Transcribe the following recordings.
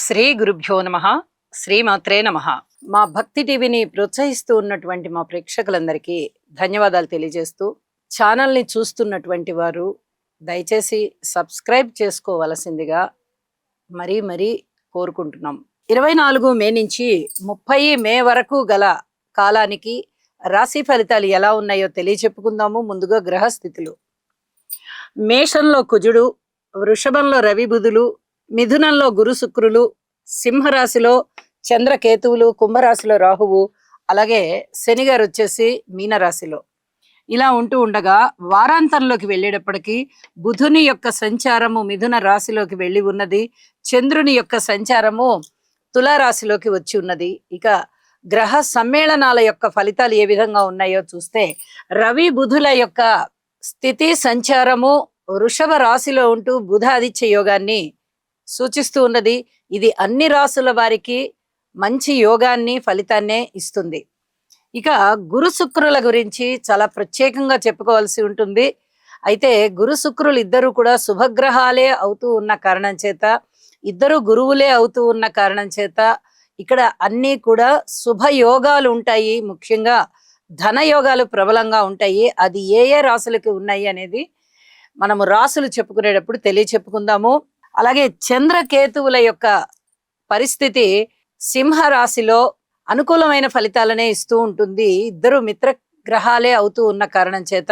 శ్రీ గురుభ్యో నమః. శ్రీమాత్రే నమః. మా భక్తి టీవీని ప్రోత్సహిస్తూ ఉన్నటువంటి మా ప్రేక్షకులందరికీ ధన్యవాదాలు తెలియజేస్తూ, ఛానల్ని చూస్తున్నటువంటి వారు దయచేసి సబ్స్క్రైబ్ చేసుకోవలసిందిగా మరీ కోరుకుంటున్నాం. 24 మే నుంచి 30 మే వరకు గల కాలానికి రాశి ఫలితాలు ఎలా ఉన్నాయో తెలియచెప్పుకుందాము. ముందుగా గ్రహస్థితులు. మేషంలో కుజుడు, వృషభంలో రవి బుధులు, మిథునంలో గురు శుక్రులు, సింహరాశిలో చంద్రకేతువులు, కుంభరాశిలో రాహువు, అలాగే శని గారు వచ్చేసి మీనరాశిలో. ఇలా ఉంటూ ఉండగా వారాంతంలోకి వెళ్ళేటప్పటికి బుధుని యొక్క సంచారము మిథున రాశిలోకి వెళ్ళి ఉన్నది, చంద్రుని యొక్క సంచారము తులారాశిలోకి వచ్చి ఉన్నది. ఇక గ్రహ సమ్మేళనాల యొక్క ఫలితాలు ఏ విధంగా ఉన్నాయో చూస్తే, రవి బుధుల యొక్క స్థితి సంచారము వృషభ రాశిలో ఉంటూ బుధ ఆదిత్య యోగాన్ని సూచిస్తూ ఉన్నది. ఇది అన్ని రాశుల వారికి మంచి యోగాన్ని ఫలితాన్నే ఇస్తుంది. ఇక గురు శుక్రుల గురించి చాలా ప్రత్యేకంగా చెప్పుకోవాల్సి ఉంటుంది. అయితే గురు శుక్రులు ఇద్దరు కూడా శుభగ్రహాలే అవుతూ ఉన్న కారణం చేత, ఇద్దరు గురువులే అవుతూ ఉన్న కారణం చేత ఇక్కడ అన్నీ కూడా శుభయోగాలు ఉంటాయి. ముఖ్యంగా ధన యోగాలు ప్రబలంగా ఉంటాయి. అది ఏ ఏ రాశులకి ఉన్నాయి అనేది మనము రాశులు చెప్పుకునేటప్పుడు తెలియచెప్పుకుందాము. అలాగే చంద్రకేతువుల యొక్క పరిస్థితి సింహరాశిలో అనుకూలమైన ఫలితాలనే ఇస్తూ ఉంటుంది. ఇద్దరు మిత్ర గ్రహాలే అవుతూ ఉన్న కారణం చేత.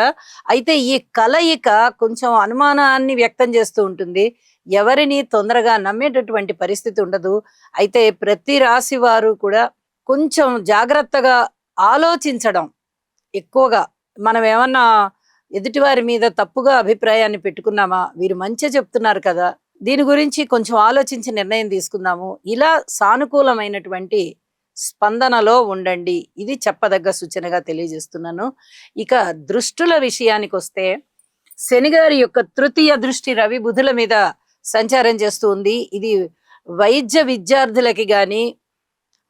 అయితే ఈ కలయిక కొంచెం అనుమానాన్ని వ్యక్తం చేస్తూ ఉంటుంది. ఎవరిని తొందరగా నమ్మేటటువంటి పరిస్థితి ఉండదు. అయితే ప్రతి రాశి వారు కూడా కొంచెం జాగ్రత్తగా ఆలోచించడం ఎక్కువగా. మనం ఏమన్నా ఎదుటివారి మీద తప్పుగా అభిప్రాయాన్ని పెట్టుకున్నామా, వీరు మంచి చెప్తున్నారు కదా, దీని గురించి కొంచెం ఆలోచించి నిర్ణయం తీసుకుందాము, ఇలా సానుకూలమైనటువంటి స్పందనలో ఉండండి. ఇది చెప్పదగ్గ సూచనగా తెలియజేస్తున్నాను. ఇక దృష్టుల విషయానికి వస్తే, శనిగారి యొక్క తృతీయ దృష్టి రవి బుధుల మీద సంచారం చేస్తూ ఉంది. ఇది వైద్య విద్యార్థులకి కానీ,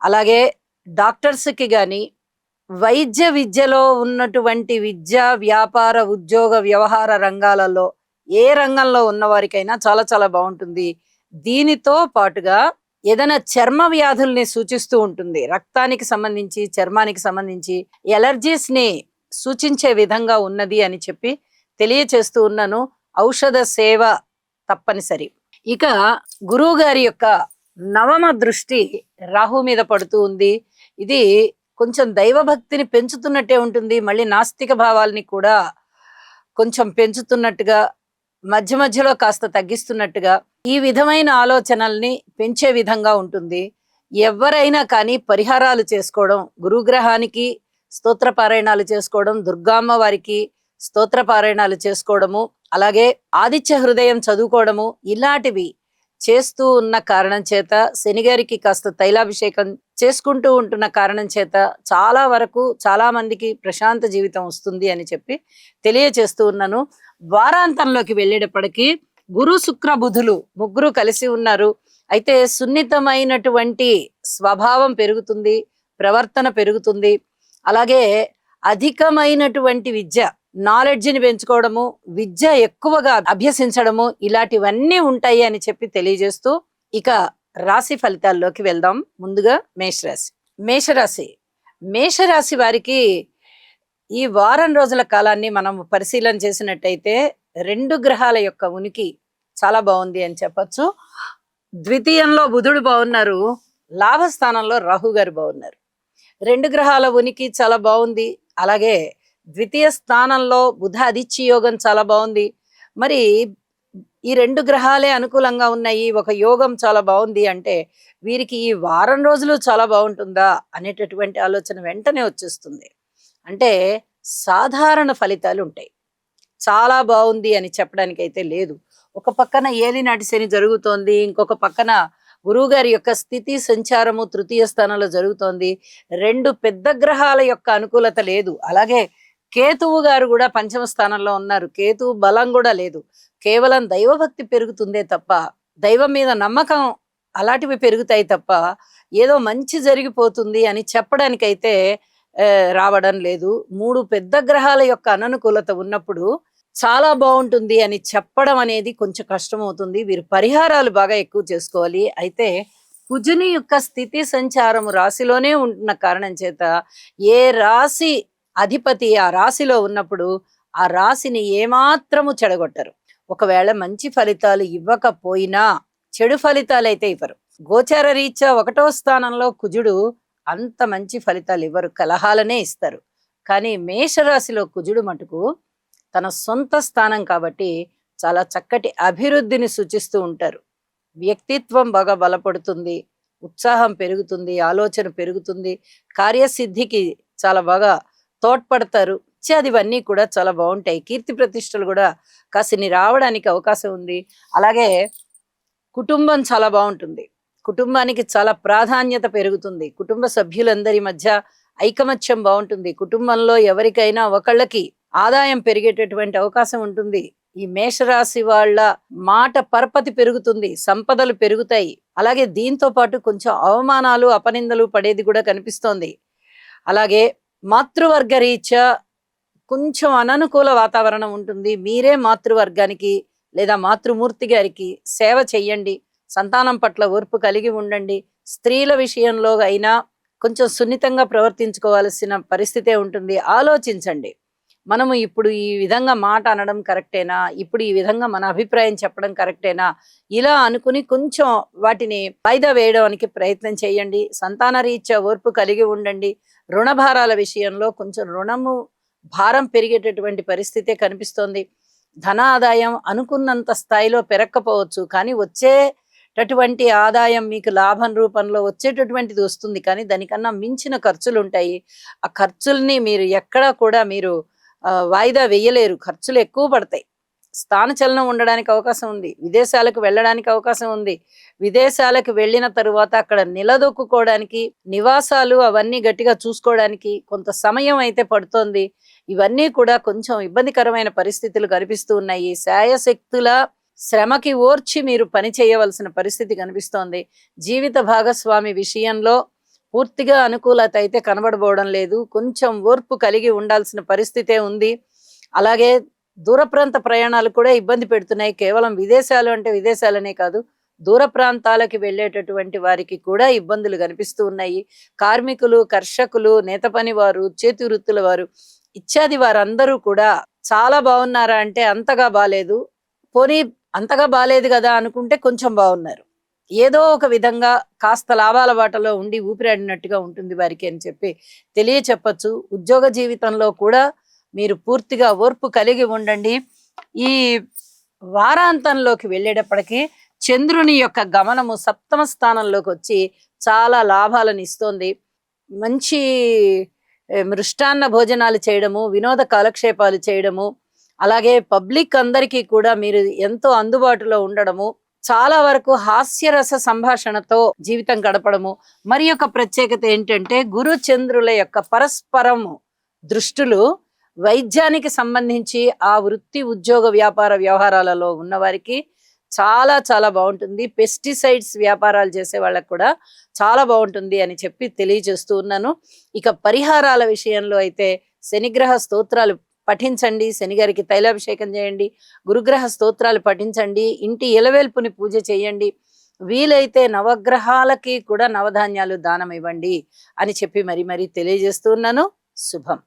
అలాగే డాక్టర్స్కి కానీ, వైద్య విద్యలో ఉన్నటువంటి విద్య, వ్యాపార, ఉద్యోగ, వ్యవహార రంగాలలో ఏ రంగంలో ఉన్న వారికైనా చాలా చాలా బాగుంటుంది. దీనితో పాటుగా ఏదైనా చర్మ వ్యాధుల్ని సూచిస్తూ ఉంటుంది. రక్తానికి సంబంధించి, చర్మానికి సంబంధించి ఎలర్జీస్ ని సూచించే విధంగా ఉన్నది అని చెప్పి తెలియచేస్తూ ఉన్నాను. ఔషధ సేవ తప్పనిసరి. ఇక గురువు గారి యొక్క నవమ దృష్టి రాహు మీద పడుతూ ఉంది. ఇది కొంచెం దైవభక్తిని పెంచుతున్నట్టే ఉంటుంది. మళ్ళీ నాస్తిక భావాల్ని కూడా కొంచెం పెంచుతున్నట్టుగా, మధ్య మధ్యలో కాస్త తగ్గిస్తున్నట్టుగా, ఈ విధమైన ఆలోచనల్ని పెంచే విధంగా ఉంటుంది. ఎవరైనా కానీ పరిహారాలు చేసుకోవడం, గురుగ్రహానికి స్తోత్ర పారాయణాలు చేసుకోవడం, దుర్గామ్మ వారికి స్తోత్ర పారాయణాలు చేసుకోవడము, అలాగే ఆదిత్య హృదయం చదువుకోవడము, ఇలాంటివి చేస్తూ ఉన్న కారణం చేత, శనిగారికి కాస్త తైలాభిషేకం చేసుకుంటూ ఉంటున్న కారణం చేత చాలా వరకు చాలా మందికి ప్రశాంత జీవితం వస్తుంది అని చెప్పి తెలియచేస్తూ ఉన్నాను. వారాంతంలోకి వెళ్ళేటప్పటికీ గురు శుక్ర బుధులు ముగ్గురు కలిసి ఉన్నారు. అయితే సున్నితమైనటువంటి స్వభావం పెరుగుతుంది, ప్రవర్తన పెరుగుతుంది. అలాగే అధికమైనటువంటి విద్య, నాలెడ్జ్ని పెంచుకోవడము, విద్య ఎక్కువగా అభ్యసించడము, ఇలాంటివన్నీ ఉంటాయి అని చెప్పి తెలియజేస్తూ ఇక రాశి ఫలితాల్లోకి వెళ్దాం. ముందుగా మేషరాశి. మేషరాశి వారికి ఈ వారం రోజుల కాలాన్ని మనం పరిశీలన చేసినట్టయితే 2 గ్రహాల యొక్క ఉనికి చాలా బాగుంది అని చెప్పచ్చు. ద్వితీయంలో బుధుడు బాగున్నారు, లాభస్థానంలో రాహు గారు బాగున్నారు. 2 గ్రహాల ఉనికి చాలా బాగుంది. అలాగే ద్వితీయ స్థానంలో బుధ ఆదిత్య యోగం చాలా బాగుంది. మరి ఈ 2 గ్రహాలే అనుకూలంగా ఉన్నాయి, ఒక యోగం చాలా బాగుంది అంటే వీరికి ఈ వారం రోజులు చాలా బాగుంటుందా అనేటటువంటి ఆలోచన వెంటనే వచ్చేస్తుంది. అంటే సాధారణ ఫలితాలు ఉంటాయి, చాలా బాగుంది అని చెప్పడానికి అయితే లేదు. ఒక పక్కన ఏలినాటి శని జరుగుతోంది, ఇంకొక పక్కన గురువు గారి యొక్క స్థితి సంచారము తృతీయ స్థానంలో జరుగుతోంది. 2 పెద్ద గ్రహాల యొక్క అనుకూలత లేదు. అలాగే కేతువు గారు కూడా పంచమ స్థానంలో ఉన్నారు. కేతువు బలం కూడా లేదు. కేవలం దైవభక్తి పెరుగుతుందే తప్ప, దైవం మీద నమ్మకం అలాంటివి పెరుగుతాయి తప్ప ఏదో మంచి జరిగిపోతుంది అని చెప్పడానికైతే రావడం లేదు. 3 పెద్ద గ్రహాల యొక్క అననుకూలత ఉన్నప్పుడు చాలా బాగుంటుంది అని చెప్పడం అనేది కొంచెం కష్టం అవుతుంది. వీరు పరిహారాలు బాగా ఎక్కువ చేసుకోవాలి. అయితే కుజుని యొక్క స్థితి సంచారము రాశిలోనే ఉంటున్న కారణం చేత ఏ రాశి అధిపతి ఆ రాశిలో ఉన్నప్పుడు ఆ రాశిని ఏమాత్రము చెడగొట్టరు. ఒకవేళ మంచి ఫలితాలు ఇవ్వకపోయినా చెడు ఫలితాలు అయితే ఇవ్వరు. గోచార రీత్యా 1వ స్థానంలో కుజుడు అంత మంచి ఫలితాలు ఇవ్వరు, కలహాలనే ఇస్తారు. కానీ మేషరాశిలో కుజుడు మటుకు తన సొంత స్థానం కాబట్టి చాలా చక్కటి అభివృద్ధిని సూచిస్తూ ఉంటారు. వ్యక్తిత్వం బాగా బలపడుతుంది, ఉత్సాహం పెరుగుతుంది, ఆలోచన పెరుగుతుంది, కార్యసిద్ధికి చాలా బాగా తోడ్పడతారు. ఇత్యాదివన్నీ కూడా చాలా బాగుంటాయి. కీర్తి ప్రతిష్టలు కూడా కాసిని రావడానికి అవకాశం ఉంది. అలాగే కుటుంబం చాలా బాగుంటుంది. కుటుంబానికి చాలా ప్రాధాన్యత పెరుగుతుంది. కుటుంబ సభ్యులందరి మధ్య ఐకమత్యం బాగుంటుంది. కుటుంబంలో ఎవరికైనా ఒకళ్ళకి ఆదాయం పెరిగేటటువంటి అవకాశం ఉంటుంది. ఈ మేషరాశి వాళ్ళ మాట పరపతి పెరుగుతుంది, సంపదలు పెరుగుతాయి. అలాగే దీంతో పాటు కొంచెం అవమానాలు అపనిందలు పడేది కూడా కనిపిస్తోంది. అలాగే మాతృవర్గ రీత్యా కొంచెం అననుకూల వాతావరణం ఉంటుంది. మీరే మాతృవర్గానికి లేదా మాతృమూర్తి గారికి సేవ చెయ్యండి. సంతానం పట్ల ఓర్పు కలిగి ఉండండి. స్త్రీల విషయంలో అయినా కొంచెం సున్నితంగా ప్రవర్తించుకోవాల్సిన పరిస్థితే ఉంటుంది. ఆలోచించండి, మనము ఇప్పుడు ఈ విధంగా మాట అనడం కరెక్టేనా, ఇప్పుడు ఈ విధంగా మన అభిప్రాయం చెప్పడం కరెక్టేనా, ఇలా అనుకుని కొంచెం వాటిని వాయిదా వేయడానికి ప్రయత్నం చేయండి. సంతాన రీత్యా ఓర్పు కలిగి ఉండండి. రుణభారాల విషయంలో కొంచెం రుణము భారం పెరిగేటటువంటి పరిస్థితే కనిపిస్తోంది. ధన ఆదాయం అనుకున్నంత స్థాయిలో పెరగకపోవచ్చు, కానీ వచ్చేటటువంటి ఆదాయం మీకు లాభం రూపంలో వచ్చేటటువంటిది వస్తుంది. కానీ దానికన్నా మించిన ఖర్చులు ఉంటాయి. ఆ ఖర్చుల్ని మీరు ఎక్కడా కూడా మీరు వాయిదా వేయలేరు. ఖర్చులు ఎక్కువ పడతాయి. స్థానచలనం ఉండడానికి అవకాశం ఉంది. విదేశాలకు వెళ్ళడానికి అవకాశం ఉంది. విదేశాలకు వెళ్ళిన తరువాత అక్కడ నిలదొక్కుకోవడానికి, నివాసాలు అవన్నీ గట్టిగా చూసుకోవడానికి కొంత సమయం అయితే పడుతోంది. ఇవన్నీ కూడా కొంచెం ఇబ్బందికరమైన పరిస్థితులు కనిపిస్తూ ఉన్నాయి. శాయశక్తుల శ్రమకి ఓర్చి మీరు పని చేయవలసిన పరిస్థితి కనిపిస్తోంది. జీవిత భాగస్వామి విషయంలో పూర్తిగా అనుకూలత అయితే కనబడబోవడం లేదు. కొంచెం ఓర్పు కలిగి ఉండాల్సిన పరిస్థితే ఉంది. అలాగే దూర ప్రాంత ప్రయాణాలు కూడా ఇబ్బంది పెడుతున్నాయి. కేవలం విదేశాలు అంటే విదేశాలనే కాదు, దూర ప్రాంతాలకి వెళ్ళేటటువంటి వారికి కూడా ఇబ్బందులు కనిపిస్తూ ఉన్నాయి. కార్మికులు, కర్షకులు, నేత పని వారు, చేతి వృత్తుల వారు ఇత్యాది వారందరూ కూడా చాలా బాగున్నారా అంటే అంతగా బాలేదు. పోనీ అంతగా బాలేదు కదా అనుకుంటే కొంచెం బాగున్నారు. ఏదో ఒక విధంగా కాస్త లాభాల బాటలో ఉండి ఊపిరాడినట్టుగా ఉంటుంది వారికి అని చెప్పి తెలియచెప్పచ్చు. ఉద్యోగ జీవితంలో కూడా మీరు పూర్తిగా ఓర్పు కలిగి ఉండండి. ఈ వారాంతంలోకి వెళ్ళేటప్పటికీ చంద్రుని యొక్క గమనము 7వ స్థానంలోకి వచ్చి చాలా లాభాలను ఇస్తోంది. మంచి మృష్టాన్న భోజనాలు చేయడము, వినోద కాలక్షేపాలు చేయడము, అలాగే పబ్లిక్ అందరికీ కూడా మీరు ఎంతో అందుబాటులో ఉండడము, చాలా వరకు హాస్యరస సంభాషణతో జీవితం గడపడము. మరి యొక్క ప్రత్యేకత ఏంటంటే గురు చంద్రుల యొక్క పరస్పరము దృష్టులు వైద్యానికి సంబంధించి ఆ వృత్తి ఉద్యోగ వ్యాపార వ్యవహారాలలో ఉన్న వారికి చాలా చాలా బాగుంటుంది. పెస్టిసైడ్స్ వ్యాపారాలు చేసే వాళ్ళకు కూడా చాలా బాగుంటుంది అని చెప్పి తెలియజేస్తూ ఉన్నాను. ఇక పరిహారాల విషయంలో అయితే శనిగ్రహ స్తోత్రాలు పఠించండి, శనిగారికి తైలాభిషేకం చేయండి, గురుగ్రహ స్తోత్రాలు పఠించండి, ఇంటి ఇలవేల్పుని పూజ చేయండి, వీలైతే నవగ్రహాలకి కూడా నవధాన్యాలు దానం ఇవ్వండి అని చెప్పి మరి తెలియజేస్తూ ఉన్నాను. శుభం.